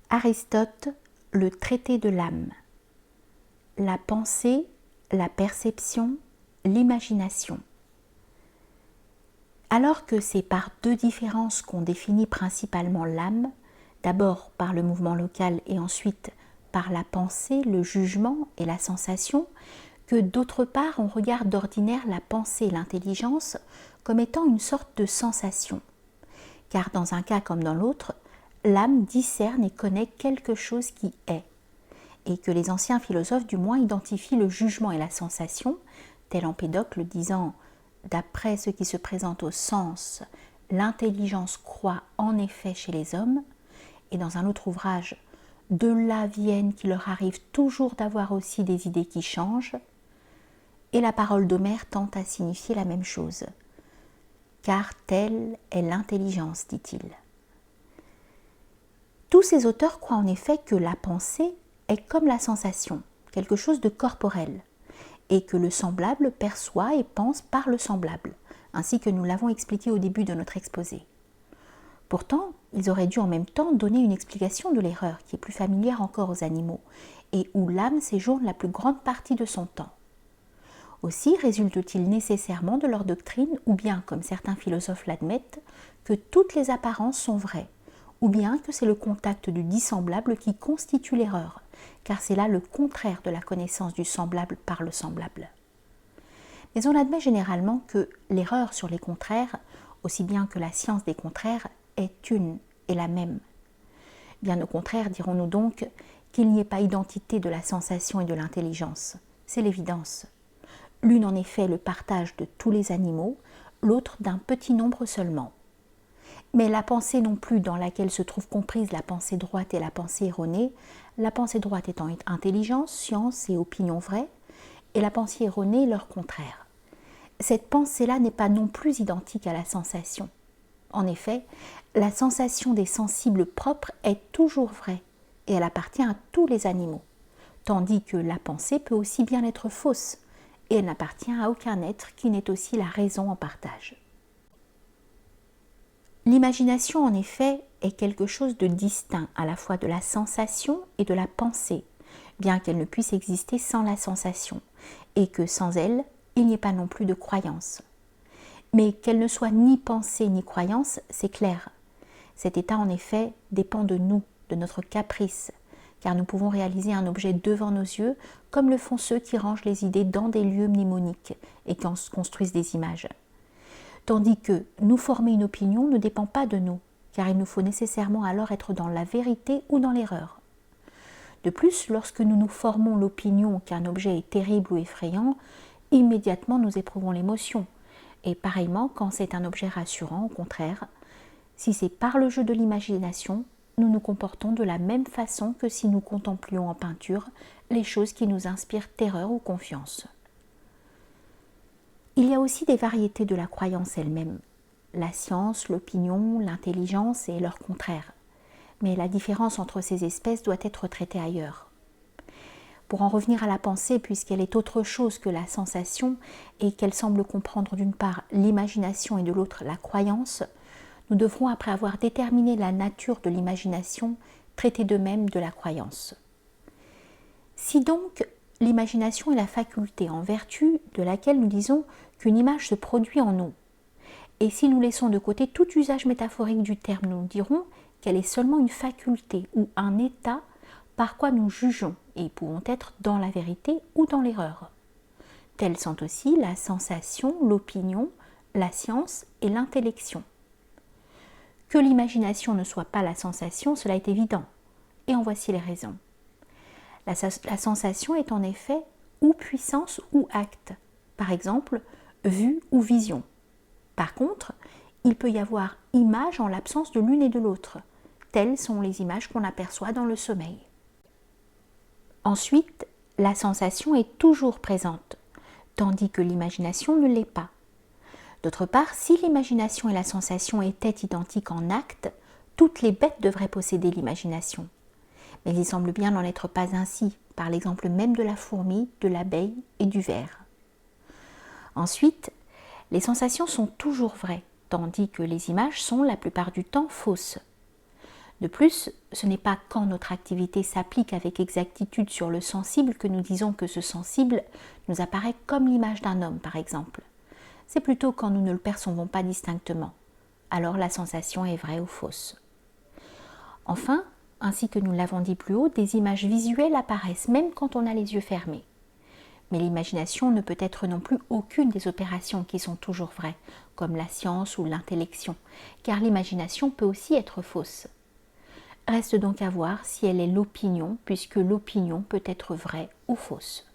Aristote, le traité de l'âme. La pensée, la perception, l'imagination. Alors que c'est par deux différences qu'on définit principalement l'âme, d'abord par le mouvement local et ensuite par la pensée, le jugement et la sensation, que d'autre part on regarde d'ordinaire la pensée et l'intelligence comme étant une sorte de sensation. Car dans un cas comme dans l'autre, l'âme discerne et connaît quelque chose qui est. Et que les anciens philosophes du moins identifient le jugement et la sensation, tel Empédocle disant « D'après ce qui se présente au sens, l'intelligence croît en effet chez les hommes », et dans un autre ouvrage « De là viennent qu'il leur arrive toujours d'avoir aussi des idées qui changent », et la parole d'Homère tente à signifier la même chose. Car telle est l'intelligence, dit-il. Tous ces auteurs croient en effet que la pensée est comme la sensation, quelque chose de corporel, et que le semblable perçoit et pense par le semblable, ainsi que nous l'avons expliqué au début de notre exposé. Pourtant, ils auraient dû en même temps donner une explication de l'erreur, qui est plus familière encore aux animaux, et où l'âme séjourne la plus grande partie de son temps. Aussi résulte-t-il nécessairement de leur doctrine, ou bien, comme certains philosophes l'admettent, que toutes les apparences sont vraies, ou bien que c'est le contact du dissemblable qui constitue l'erreur, car c'est là le contraire de la connaissance du semblable par le semblable. Mais on admet généralement que l'erreur sur les contraires, aussi bien que la science des contraires, est une et la même. Bien au contraire, dirons-nous donc, qu'il n'y ait pas identité de la sensation et de l'intelligence. C'est l'évidence. L'une en effet est le partage de tous les animaux, l'autre d'un petit nombre seulement. Mais la pensée non plus dans laquelle se trouve comprise la pensée droite et la pensée erronée, la pensée droite étant intelligence, science et opinion vraie, et la pensée erronée leur contraire. Cette pensée-là n'est pas non plus identique à la sensation. En effet, la sensation des sensibles propres est toujours vraie, et elle appartient à tous les animaux, tandis que la pensée peut aussi bien être fausse, et elle n'appartient à aucun être qui n'ait aussi la raison en partage. L'imagination, en effet, est quelque chose de distinct à la fois de la sensation et de la pensée, bien qu'elle ne puisse exister sans la sensation, et que sans elle, il n'y ait pas non plus de croyance. Mais qu'elle ne soit ni pensée ni croyance, c'est clair. Cet état, en effet, dépend de nous, de notre caprice, car nous pouvons réaliser un objet devant nos yeux, comme le font ceux qui rangent les idées dans des lieux mnémoniques et qui en construisent des images. Tandis que nous former une opinion ne dépend pas de nous, car il nous faut nécessairement alors être dans la vérité ou dans l'erreur. De plus, lorsque nous nous formons l'opinion qu'un objet est terrible ou effrayant, immédiatement nous éprouvons l'émotion. Et pareillement, quand c'est un objet rassurant, au contraire, si c'est par le jeu de l'imagination, nous nous comportons de la même façon que si nous contemplions en peinture les choses qui nous inspirent terreur ou confiance. Il y a aussi des variétés de la croyance elle-même, la science, l'opinion, l'intelligence et leurs contraires. Mais la différence entre ces espèces doit être traitée ailleurs. Pour en revenir à la pensée, puisqu'elle est autre chose que la sensation et qu'elle semble comprendre d'une part l'imagination et de l'autre la croyance, nous devrons, après avoir déterminé la nature de l'imagination, traiter de même de la croyance. Si donc l'imagination est la faculté en vertu de laquelle nous disons qu'une image se produit en nous, et si nous laissons de côté tout usage métaphorique du terme, nous dirons qu'elle est seulement une faculté ou un état par quoi nous jugeons et pouvons être dans la vérité ou dans l'erreur. Telles sont aussi la sensation, l'opinion, la science et l'intellection. Que l'imagination ne soit pas la sensation, cela est évident, et en voici les raisons. La sensation est en effet ou puissance ou acte, par exemple vue ou vision. Par contre, il peut y avoir image en l'absence de l'une et de l'autre. Telles sont les images qu'on aperçoit dans le sommeil. Ensuite, la sensation est toujours présente, tandis que l'imagination ne l'est pas. D'autre part, si l'imagination et la sensation étaient identiques en acte, toutes les bêtes devraient posséder l'imagination. Mais il semble bien n'en être pas ainsi, par l'exemple même de la fourmi, de l'abeille et du ver. Ensuite, les sensations sont toujours vraies, tandis que les images sont la plupart du temps fausses. De plus, ce n'est pas quand notre activité s'applique avec exactitude sur le sensible que nous disons que ce sensible nous apparaît comme l'image d'un homme, par exemple. C'est plutôt quand nous ne le percevons pas distinctement. Alors la sensation est vraie ou fausse. Enfin, ainsi que nous l'avons dit plus haut, des images visuelles apparaissent même quand on a les yeux fermés. Mais l'imagination ne peut être non plus aucune des opérations qui sont toujours vraies, comme la science ou l'intellection, car l'imagination peut aussi être fausse. Reste donc à voir si elle est l'opinion, puisque l'opinion peut être vraie ou fausse.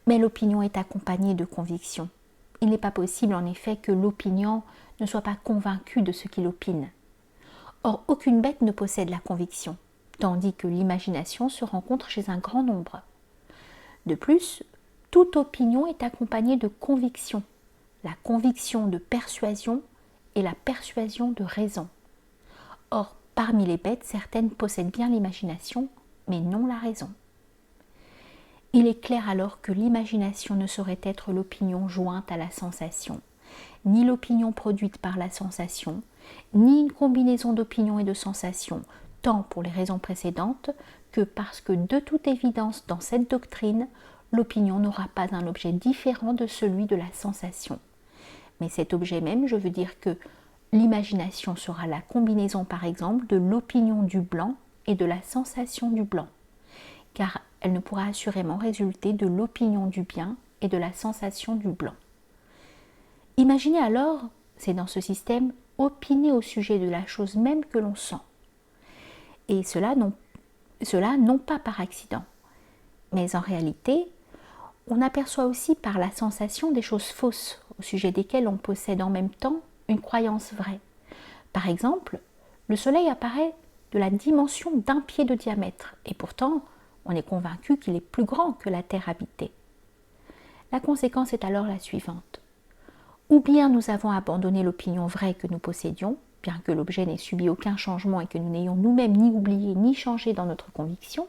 Mais l'opinion est accompagnée de conviction. Il n'est pas possible en effet que l'opinion ne soit pas convaincu de ce qu'il opine. Or, aucune bête ne possède la conviction, tandis que l'imagination se rencontre chez un grand nombre. De plus, toute opinion est accompagnée de conviction, la conviction de persuasion et la persuasion de raison. Or, parmi les bêtes, certaines possèdent bien l'imagination, mais non la raison. Il est clair alors que l'imagination ne saurait être l'opinion jointe à la sensation, ni l'opinion produite par la sensation, ni une combinaison d'opinions et de sensations, tant pour les raisons précédentes que parce que de toute évidence dans cette doctrine, l'opinion n'aura pas un objet différent de celui de la sensation. Mais cet objet même, je veux dire que l'imagination sera la combinaison par exemple de l'opinion du blanc et de la sensation du blanc, car elle ne pourra assurément résulter de l'opinion du bien et de la sensation du blanc. Imaginez alors, c'est dans ce système, opiner au sujet de la chose même que l'on sent. Et cela non pas par accident, mais en réalité, on aperçoit aussi par la sensation des choses fausses au sujet desquelles on possède en même temps une croyance vraie. Par exemple, le soleil apparaît de la dimension d'1 pied de diamètre, et pourtant, on est convaincu qu'il est plus grand que la terre habitée. La conséquence est alors la suivante. Ou bien nous avons abandonné l'opinion vraie que nous possédions, bien que l'objet n'ait subi aucun changement et que nous n'ayons nous-mêmes ni oublié ni changé dans notre conviction,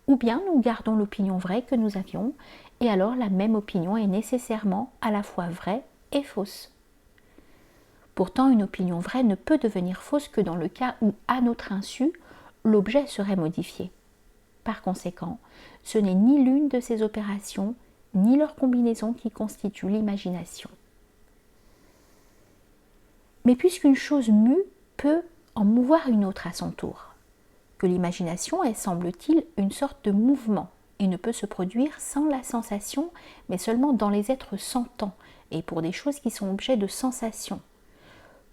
ou bien nous gardons l'opinion vraie que nous avions, et alors la même opinion est nécessairement à la fois vraie et fausse. Pourtant, une opinion vraie ne peut devenir fausse que dans le cas où, à notre insu, l'objet serait modifié. Par conséquent, ce n'est ni l'une de ces opérations, ni leur combinaison qui constitue l'imagination. Mais puisqu'une chose mue peut en mouvoir une autre à son tour, que l'imagination est, semble-t-il, une sorte de mouvement et ne peut se produire sans la sensation, mais seulement dans les êtres sentants et pour des choses qui sont objets de sensation.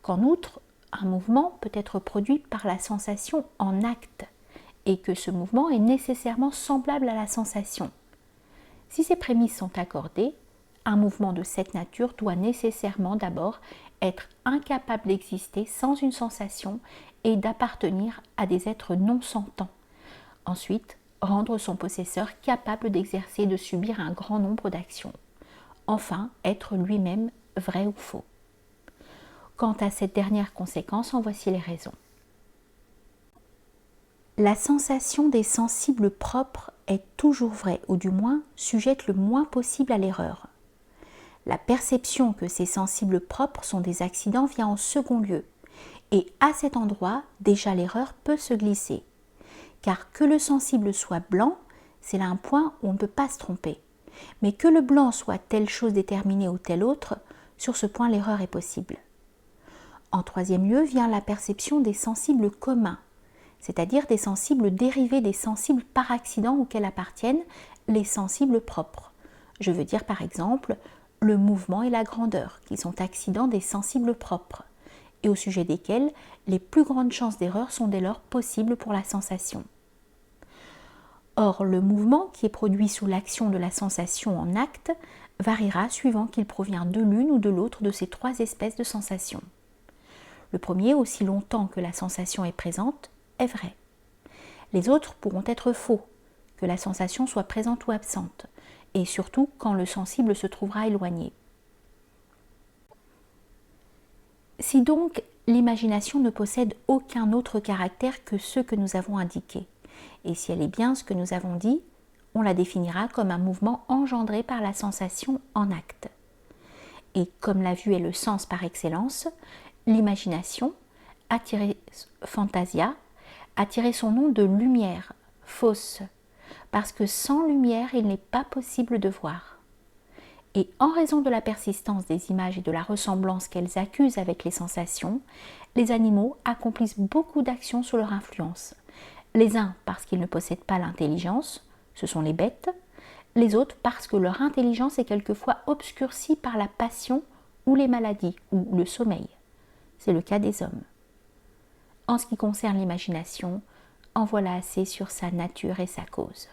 Qu'en outre, un mouvement peut être produit par la sensation en acte, et que ce mouvement est nécessairement semblable à la sensation. Si ces prémices sont accordées, un mouvement de cette nature doit nécessairement d'abord être incapable d'exister sans une sensation et d'appartenir à des êtres non sentants. Ensuite, rendre son possesseur capable d'exercer et de subir un grand nombre d'actions. Enfin, être lui-même vrai ou faux. Quant à cette dernière conséquence, en voici les raisons. La sensation des sensibles propres est toujours vraie, ou du moins sujette le moins possible à l'erreur. La perception que ces sensibles propres sont des accidents vient en second lieu, et à cet endroit, déjà l'erreur peut se glisser. Car que le sensible soit blanc, c'est là un point où on ne peut pas se tromper. Mais que le blanc soit telle chose déterminée ou telle autre, sur ce point l'erreur est possible. En troisième lieu vient la perception des sensibles communs, c'est-à-dire des sensibles dérivés des sensibles par accident auxquels appartiennent les sensibles propres. Je veux dire par exemple le mouvement et la grandeur, qui sont accidents des sensibles propres, et au sujet desquels les plus grandes chances d'erreur sont dès lors possibles pour la sensation. Or, le mouvement qui est produit sous l'action de la sensation en acte variera suivant qu'il provient de l'une ou de l'autre de ces trois espèces de sensations. Le premier, aussi longtemps que la sensation est présente, est vrai. Les autres pourront être faux, que la sensation soit présente ou absente, et surtout quand le sensible se trouvera éloigné. Si donc l'imagination ne possède aucun autre caractère que ceux que nous avons indiqués, et si elle est bien ce que nous avons dit, on la définira comme un mouvement engendré par la sensation en acte. Et comme la vue est le sens par excellence, l'imagination, attirée fantasia, a tiré son nom de lumière, fausse, parce que sans lumière, il n'est pas possible de voir. Et en raison de la persistance des images et de la ressemblance qu'elles accusent avec les sensations, les animaux accomplissent beaucoup d'actions sous leur influence. Les uns parce qu'ils ne possèdent pas l'intelligence, ce sont les bêtes, les autres parce que leur intelligence est quelquefois obscurcie par la passion ou les maladies ou le sommeil. C'est le cas des hommes. En ce qui concerne l'imagination, en voilà assez sur sa nature et sa cause.